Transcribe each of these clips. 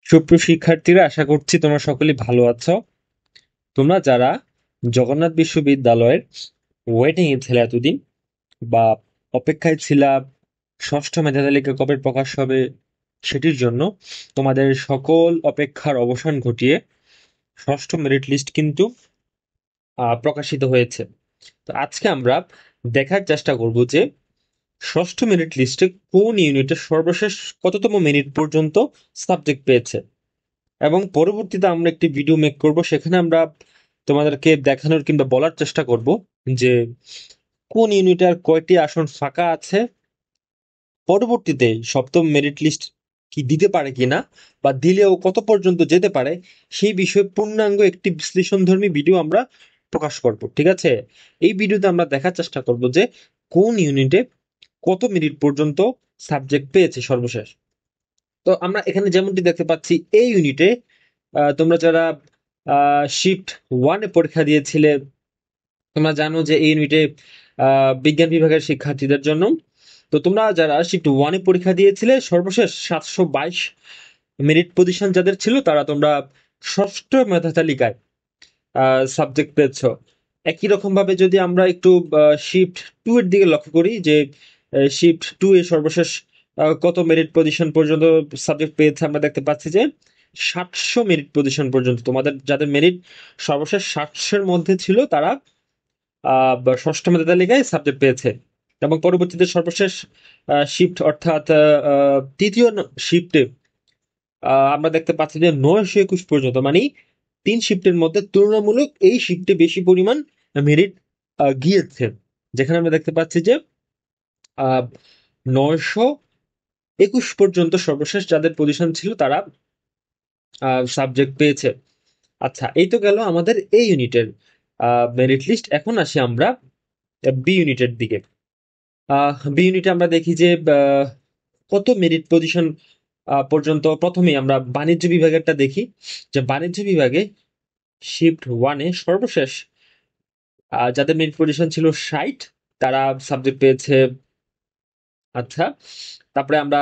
সুপ্রিয় শিক্ষার্থীরা, আশা করছি তোমরা সকলেই ভালো আছো। তোমরা যারা জগন্নাথ বিশ্ববিদ্যালয়ের ওয়েটিং এ ছিলে এতদিন, বা অপেক্ষায় ছিলা ষষ্ঠ মেধা তালিকা কবে প্রকাশ হবে সেটির জন্য, তোমাদের সকল অপেক্ষার অবসান ঘটিয়ে ষষ্ঠ মেরিট লিস্ট কিন্তু প্রকাশিত হয়েছে। তো আজকে আমরা দেখার চেষ্টা করব যে ষষ্ঠ মেরিট লিস্টে কোন ইউনিটের সর্বশেষ কততম মিনিট পর্যন্ত সাবজেক্ট পেয়েছে, এবং পরবর্তীতে আমরা একটি ভিডিও মেক করব, সেখানে আমরা তোমাদেরকে দেখানোর কিংবা বলার চেষ্টা করব যে কোন ইউনিটের কয়টি আসন ফাঁকা আছে, পরবর্তীতে সপ্তম মেরিট লিস্ট কি দিতে পারে কিনা, বা দিলেও কত পর্যন্ত যেতে পারে, সেই বিষয়ে পূর্ণাঙ্গ একটি বিশ্লেষণধর্মী ভিডিও আমরা প্রকাশ করব। ঠিক আছে, এই ভিডিওতে আমরা দেখার চেষ্টা করব যে কোন ইউনিটে কত মিনিট পর্যন্ত সাবজেক্ট পেয়েছে সর্বশেষ। তো আমরা এখানে যেমনটি দেখতে পাচ্ছি, এই ইউনিটে তোমরা যারা শিফট ওয়ানে পরীক্ষা দিয়েছিলে, তোমরা জানো যে এই ইউনিটে বিজ্ঞান বিভাগের শিক্ষার্থীদের জন্য। তো তোমরা যারা শিফট ওয়ানে পরীক্ষা দিয়েছিলে, সর্বশেষ 722 মেরিট পজিশন যাদের ছিল, তারা তোমরা ষষ্ঠ মেধা তালিকায় সাবজেক্ট পেয়েছ। একই রকম ভাবে যদি আমরা একটু শিফট টু এর দিকে লক্ষ্য করি, যে শিফট টু এ সর্বশেষ কত মেরিট পজিশন পর্যন্ত সাবজেক্ট পেয়েছে, আমরা দেখতে পাচ্ছি যে 700 মেরিট পজিশন পর্যন্ত তোমাদের যাদের মেরিট সর্বশেষ 700-এর মধ্যে ছিল, তারা ষষ্ঠ মেধা তালিকায় সাবজেক্ট পেয়েছে। এবং পরবর্তীতে সর্বশেষ শিফট অর্থাৎ তৃতীয় শিফটে আমরা দেখতে পাচ্ছি যে 921 পর্যন্ত, মানে 3 শিফটের মধ্যে তুলনামূলক এই শিফটে বেশি পরিমাণ মেরিট গিয়েছে, যেখানে আমরা দেখতে পাচ্ছি যে 921 পর্যন্ত সর্বশেষ যাদের পজিশন ছিল, তারা সাবজেক্ট পেয়েছে। আচ্ছা, এই তো গেল আমাদের এই ইউনিটের মেরিট লিস্ট। এখন আসি আমরা বি ইউনিটের দিকে। বি ইউনিটে আমরা দেখি যে কত মেরিট পজিশন পর্যন্ত। প্রথমেই আমরা বাণিজ্য বিভাগেরটা দেখি, যে বাণিজ্য বিভাগে শিফট ওয়ানে সর্বশেষ যাদের মেরিট পজিশন ছিল 60, তারা সাবজেক্ট পেয়েছে। আচ্ছা, তারপরে আমরা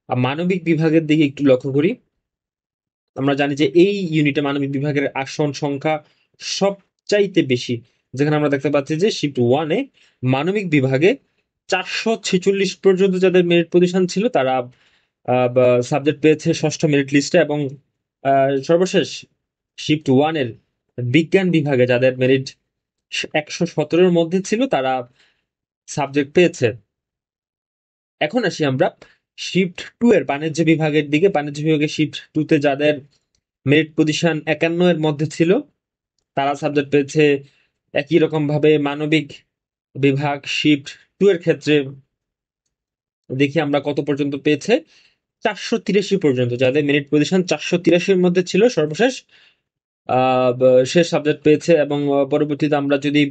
মানবিক বিভাগের দিকে একটু লক্ষ্য করি। আমরা জানি যে এই ইউনিটে মানবিক বিভাগের আসন সংখ্যা সবচাইতে বেশি, যেখানে আমরা দেখতে পাচ্ছি যে শিফট ওয়ানে মানবিক বিভাগে 446 পর্যন্ত যাদের মেরিট পজিশন ছিল, তারা সাবজেক্ট পেয়েছে ষষ্ঠ মেরিট লিস্টে। এবং সর্বশেষ শিফট ওয়ানের বিজ্ঞান বিভাগে যাদের মেরিট 117-এর মধ্যে ছিল, তারা সাবজেক্ট পেয়েছে। এখন আসি আমরা শিফট টু এর বাণিজ্য বিভাগের দিকে। বাণিজ্য বিভাগে শিফট টু তে যাদের মেরিট পজিশন 51-এর মধ্যে ছিল, তারা সাবজেক্ট পেয়েছে। একই রকম ভাবে মানবিক বিভাগ শিফট টু এর ক্ষেত্রে দেখি আমরা কত পর্যন্ত পেয়েছে। 483 পর্যন্ত যাদের মেরিট পজিশন 483-এর মধ্যে ছিল, সর্বশেষ সে সাবজেক্ট পেয়েছে। এবং পরবর্তীতে আমরা যদি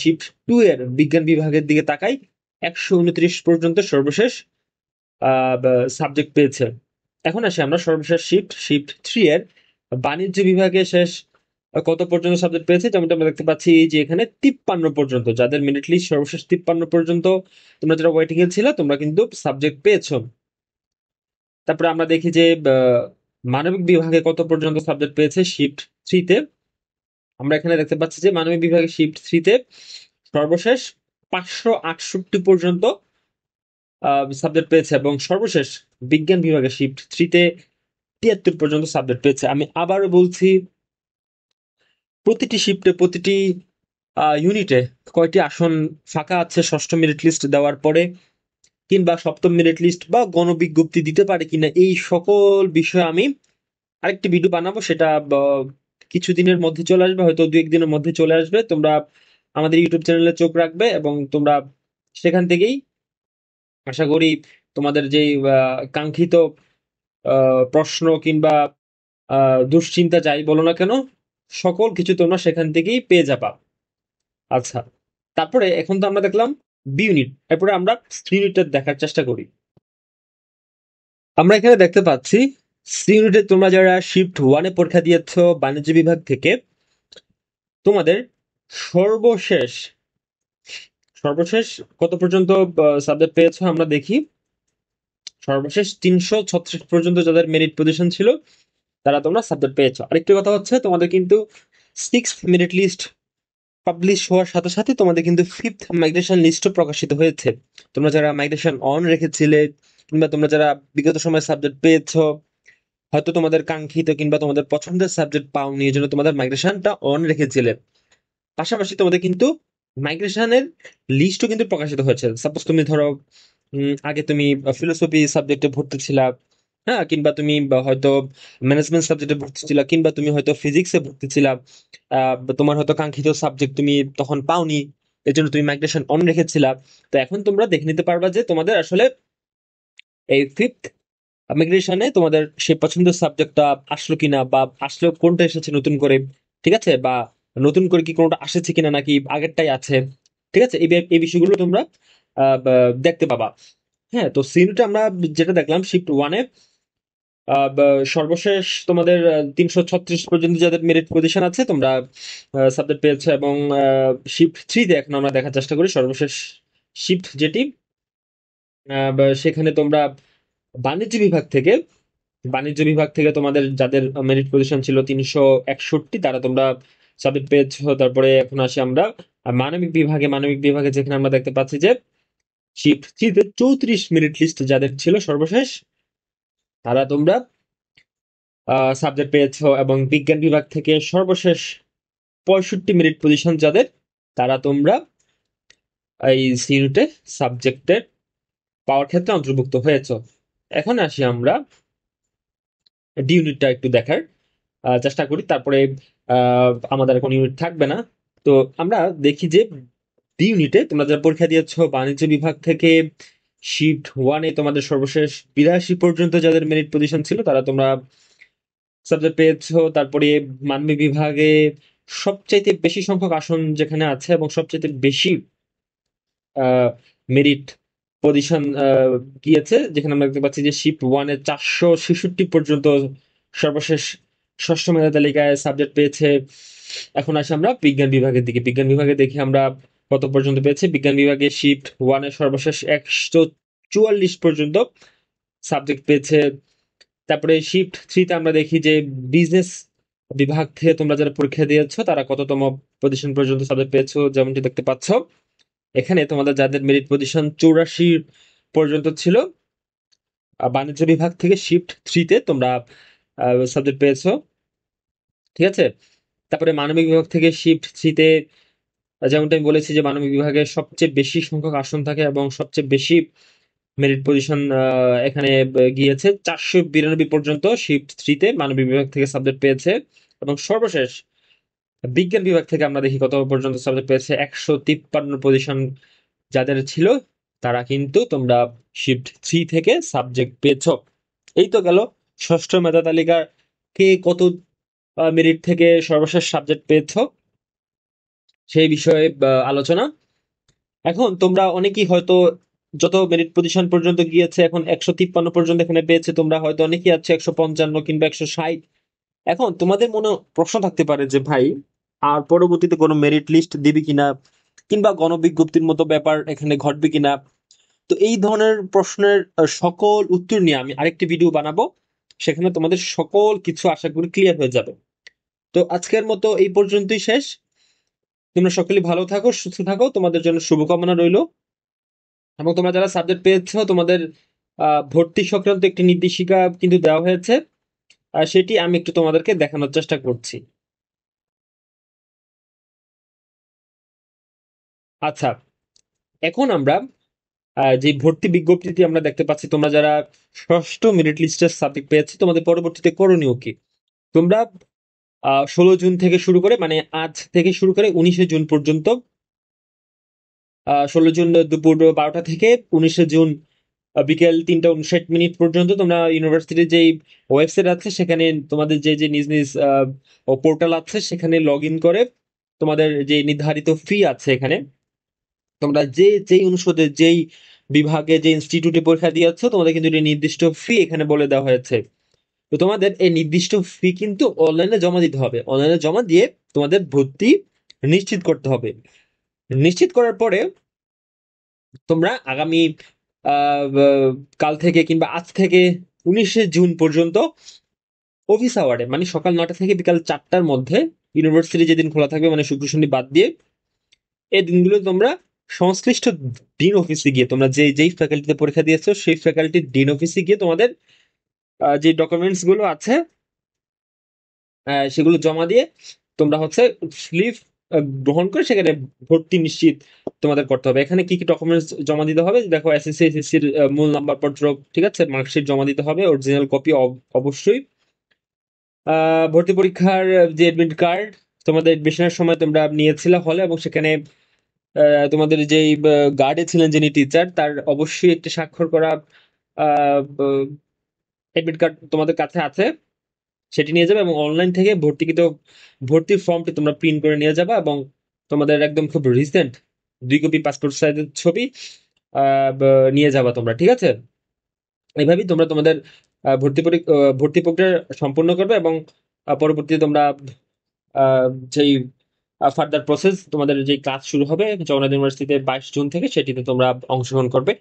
শিফট টু এর বিজ্ঞান বিভাগের দিকে তাকাই, 129 পর্যন্ত সর্বশেষ সাবজেক্ট পেয়েছে। এখন আসি আমরা সর্বশেষ শিফট থ্রি এর বাণিজ্য বিভাগে শেষ কত পর্যন্ত সাবজেক্ট পেয়েছে। যেমনটা আমরা দেখতে পাচ্ছি যে এখানে 53 পর্যন্ত যাদের মেরিট লিস্ট সর্বশেষ 53 পর্যন্ত, তোমরা যারা ওয়েটিং এ ছিল, তোমরা কিন্তু সাবজেক্ট পেয়েছো। তারপরে আমরা দেখি যে মানবিক বিভাগে কত পর্যন্ত সাবজেক্ট পেয়েছে শিফট থ্রিতে। আমরা এখানে দেখতে পাচ্ছি যে মানবিক বিভাগে শিফট থ্রিতে সর্বশেষ 568 পর্যন্ত সাবজেক্ট পেয়েছে, এবং সর্বশেষ বিজ্ঞান বিভাগে শিফট থ্রিতে 73 পর্যন্ত সাবজেক্ট পেয়েছে। আমি আবারও বলছি, প্রতিটি শিফটে, প্রতিটি ইউনিটে কয়টি আসন ফাঁকা আছে ষষ্ঠ মেরিট লিস্ট দেওয়ার পরে, কিংবা সপ্তম মেরিট লিস্ট বা গণবিজ্ঞপ্তি দিতে পারে কিনা, এই সকল বিষয়ে আমি আরেকটি ভিডিও বানাবো। সেটা কিছুদিনের মধ্যে চলে আসবে, হয়তো 2-1 দিনের মধ্যে চলে আসবে। তোমরা আমাদের ইউটিউব চ্যানেলে চোখ রাখবে, এবং তোমরা সেখান থেকেই আশা করি তোমাদের যেই কাঙ্ক্ষিত প্রশ্ন কিংবা দুশ্চিন্তা যাই বলো না কেন, সকল কিছু তোমরা সেখান থেকেই পেয়ে যাবা। আচ্ছা, তারপরে এখন তো আমরা দেখলাম বি ইউনিট, এরপরে আমরা সি ইউনিটটা দেখার চেষ্টা করি। আমরা এখানে দেখতে পাচ্ছি সি ইউনিটে তোমরা যারা শিফট ওয়ানে পরীক্ষা দিয়েছ বাণিজ্য বিভাগ থেকে, তোমাদের সর্বশেষ সর্বশেষ কত পর্যন্ত সাবজেক্ট পেয়েছো আমরা দেখি। সর্বশেষ 336 পর্যন্ত যাদের মেরিট পজিশন ছিল তারা তোমরা সাবজেক্ট পেয়েছো। আরেকটি কথা হচ্ছে তোমাদের কিন্তু 6th মেরিট লিস্ট পাবলিশ হওয়ার সাথে সাথে তোমাদের কিন্তু 5th মাইগ্রেশন লিস্টও প্রকাশিত হয়েছে। তোমরা যারা মাইগ্রেশন অন রেখেছিলে কিংবা তোমরা যারা বিগত সময় সাবজেক্ট পেয়েছো, হয়তো তোমাদের কাঙ্ক্ষিত কিংবা তোমাদের পছন্দের সাবজেক্ট পাওনি, এই জন্য তোমাদের মাইগ্রেশনটা অন রেখেছিলে। পাশাপাশি তোমাদের কিন্তু মাইগ্রেশনের লিস্টও কিন্তু প্রকাশিত হয়েছে। সাপোজ তুমি ধরো আগে তুমি ফিলোসফি সাবজেক্টে ভর্তি ছিলা, হ্যাঁ, কিংবা তুমি হয়তো ম্যানেজমেন্ট সাবজেক্টে ভর্তি ছিলা, কিংবা তুমি হয়তো ফিজিক্সে ভর্তি ছিলা, তোমার হয়তো কাঙ্ক্ষিত সাবজেক্ট তুমি তখন পাওনি, এর জন্য তুমি মাইগ্রেশন অন রেখেছিলা। তো এখন তোমরা দেখে নিতে পারবা যে তোমাদের আসলে এই 5th মাইগ্রেশনে তোমাদের সেই পছন্দের সাবজেক্টটা আসলো কিনা, বা আসলেও কোনটা এসেছে নতুন করে, ঠিক আছে, বা নতুন করে কি কোনোটা আসেছে কিনা নাকি আগেরটাই আছে, ঠিক আছে, এই বিষয়গুলো তোমরা দেখতে পাবা। হ্যাঁ, তো সিনুতে আমরা যেটা দেখলাম শিফট 1-এ সর্বশেষ তোমাদের 336 পর্যন্ত যাদের মেরিট পজিশন আছে তোমরা সাবজেক্ট পেয়েছো, এবং শিফট 3-তে এখন আমরা দেখার চেষ্টা করি সর্বশেষ শিফট যেটি, সেখানে তোমরা বাণিজ্য বিভাগ থেকে তোমাদের যাদের মেরিট পজিশন ছিল 361, তারা তোমরা সাবজেক্ট পেয়েছো। তারপরে এখন আসি আমরা মানবিক বিভাগে যেখানে আমরা দেখতে পাচ্ছি যে শিফট 3-তে 34 মেরিট লিস্ট যাদের ছিল সর্বশেষ, তারা তোমরা সাবজেক্ট পেয়েছো। এবং বিজ্ঞান বিভাগ থেকে সর্বশেষ 65 মেরিট পজিশন যাদের, তারা তোমরা এই সিউনিটে সাবজেক্টের পাওয়ার ক্ষেত্রে অন্তর্ভুক্ত হয়েছো। এখন আসি আমরা ডি ইউনিটটা একটু দেখার চেষ্টা করি, তারপরে আমাদের এখন ইউনিট থাকবে না। তো আমরা দেখি যে ডি ইউনিটে তোমরা যারা পরীক্ষা দিয়েছো বাণিজ্য বিভাগ থেকে শিফট 1-এ তোমাদের সর্বশেষ 82 পর্যন্ত যাদের মেরিট পজিশন ছিল তারা তোমরা সাবজেক্ট পেয়েছো। তারপরে মানবিক বিভাগে সবচাইতে বেশি সংখ্যক আসন যেখানে আছে এবং সবচাইতে বেশি মেরিট পজিশন গিয়েছে, যেখানে আমরা দেখতে পাচ্ছি যে শিফট 1-এ 466 পর্যন্ত সর্বশেষ ষষ্ঠ মেধা তালিকায় সাবজেক্ট পেয়েছে। এখন আসি আমরা বিজ্ঞান বিভাগের দিকে। বিজ্ঞান বিভাগে দেখি আমরা কত পর্যন্ত পেয়েছে। বিজ্ঞান বিভাগে শিফট 1-এ সর্বশেষ 144 পর্যন্ত সাবজেক্ট পেয়েছে। তারপরে শিফট 3-তে আমরা দেখি যে বিজনেস বিভাগ থেকে তোমরা যারা পরীক্ষা দিয়েছো তারা কততম পজিশন পর্যন্ত সাবজেক্ট পেয়েছো, যেমনটি দেখতে পাচ্ছ এখানে তোমাদের যাদের মেরিট পজিশন 84 পর্যন্ত ছিল, বাণিজ্য বিভাগ থেকে শিফট 3-তে তোমরা সাবজেক্ট পেয়েছো, ঠিক আছে। তারপরে মানবিক বিভাগ থেকে শিফট 3-তে যেমনটা আমি বলেছি যে মানবিক বিভাগে সবচেয়ে বেশি সংখ্যক আসন থাকে এবং সবচেয়ে বেশি মেরিট পজিশন এখানে গিয়েছে, 492 পর্যন্ত শিফট 3-তে মানবিক বিভাগ থেকে সাবজেক্ট পেয়েছে। এবং সর্বশেষ বিজ্ঞান বিভাগ থেকে আমরা দেখি কত পর্যন্ত সাবজেক্ট পেয়েছে, 153 পজিশন যাদের ছিল তারা কিন্তু তোমরা শিফট 3 থেকে সাবজেক্ট পেয়েছো। এই তো গেল ষষ্ঠ মেধা তালিকার কে কত মেরিট থেকে সর্বশেষ সাবজেক্ট পেয়েছো সেই বিষয়ে আলোচনা। এখন তোমরা অনেকেই হয়তো যত মেরিট পজিশন পর্যন্ত গিয়েছে, এখন 153 পর্যন্ত এখানে পেয়েছে, তোমরা হয়তো অনেকেই আছে 155 কিংবা 160। এখন তোমাদের মনে প্রশ্ন থাকতে পারে যে ভাই আর পরবর্তীতে কোনো মেরিট লিস্ট দিবি কিনা, কিংবা গণবিজ্ঞপ্তির মতো ব্যাপার এখানে ঘটবে কিনা। তো এই ধরনের প্রশ্নের সকল উত্তর নিয়ে আমি আরেকটি ভিডিও বানাবো, সেখানে তোমাদের সকল কিছু আশা করি ক্লিয়ার হয়ে যাবে। তো আজকের মতো এই পর্যন্তই শেষ। তোমরা সকলে ভালো থাকো, সুস্থ থাকো, তোমাদের জন্য শুভকামনা রইলো। এবং তোমরা যারা সাবজেক্ট পেয়েছো তোমাদের ভর্তি সংক্রান্ত একটি নির্দেশিকা কিন্তু দেওয়া হয়েছে, সেটি আমি একটু তোমাদেরকে দেখানোর চেষ্টা করছি। আচ্ছা, এখন আমরা যে ভর্তি বিজ্ঞপ্তিটি আমরা দেখতে পাচ্ছি, তোমরা যারা ষষ্ঠ মেরিট লিস্টের সাবজেক্ট পেয়েছো তোমাদের পরবর্তীতে করণীয় কি। তোমরা 16 জুন থেকে শুরু করে, মানে আজ থেকে শুরু করে 19শে জুন পর্যন্ত, 16 জুন দুপুর 12টা থেকে 19শে জুন বিকেল 3টা 59 মিনিট পর্যন্ত তোমরা ইউনিভার্সিটির যেই ওয়েবসাইট আছে সেখানে তোমাদের যে যে নিজ নিজ পোর্টাল আছে সেখানে লগ ইন করে তোমাদের যে নির্ধারিত ফি আছে এখানে, তোমরা যেই অনুষদে যেই বিভাগে যে ইনস্টিটিউটে পরীক্ষা দিয়েছো তোমাদের কিন্তু একটি নির্দিষ্ট ফি এখানে বলে দেওয়া হয়েছে। তো তোমাদের এই নির্দিষ্ট ফি কিন্তু অনলাইনে জমা দিতে হবে। অনলাইনে জমা দিয়ে তোমাদের ভর্তি নিশ্চিত করতে হবে। নিশ্চিত করার পরে তোমরা আগামী কাল থেকে কিংবা আজ থেকে 19শে জুন পর্যন্ত অফিস আওয়ারে, মানে সকাল 9টা থেকে বিকাল 4টার মধ্যে, ইউনিভার্সিটি যেদিন খোলা থাকবে মানে শুক্র শনি বাদ দিয়ে, এই দিনগুলো তোমরা সংশ্লিষ্ট ডিন অফিসে গিয়ে, তোমরা যেই ফ্যাকাল্টিতে পরীক্ষা দিয়েছো সেই ফ্যাকাল্টির ডিন অফিসে গিয়ে তোমাদের যে ডকুমেন্টস গুলো আছে সেগুলো জমা দিয়ে তোমরা হচ্ছে স্লিপ গ্রহণ করে সেখানে ভর্তি নিশ্চিত তোমাদের করতে হবে। এখানে কি কি ডকুমেন্টস জমা দিতে হবে দেখো, এসএসসি এসএসসির মূল নাম্বারপত্র, ঠিক আছে, মার্কশিট জমা দিতে হবে, অরিজিনাল কপি অবশ্যই, ভর্তি পরীক্ষার যে এডমিট কার্ড, তোমাদের এডমিশনের সময় তোমরা নিয়েছিলে হলে, এবং সেখানে তোমাদের যেই গার্ডে ছিলেন যিনি টিচার, তার অবশ্যই একটি স্বাক্ষর করা এডমিট কার্ড তোমাদের কাছে আছে, সেটি নিয়ে যাবে। এবং অনলাইন থেকে ভর্তির ফর্মটি তোমরা প্রিন্ট করে নিয়ে যাবে, এবং তোমাদের একদম খুব রিসেন্ট 2 কপি পাসপোর্ট সাইজের ছবি নিয়ে যাবা তোমরা, ঠিক আছে। এইভাবেই তোমরা তোমাদের ভর্তি প্রক্রিয়া সম্পূর্ণ করবে, এবং পরবর্তীতে তোমরা যেই ফার্দার প্রসেস, তোমাদের যে ক্লাস শুরু হবে জগন্নাথ ইউনিভার্সিটিতে 22 জুন থেকে, সেটিতে তোমরা অংশগ্রহণ করবে।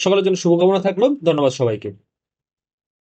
সকলের জন্য শুভকামনা থাকলো, ধন্যবাদ সবাইকে।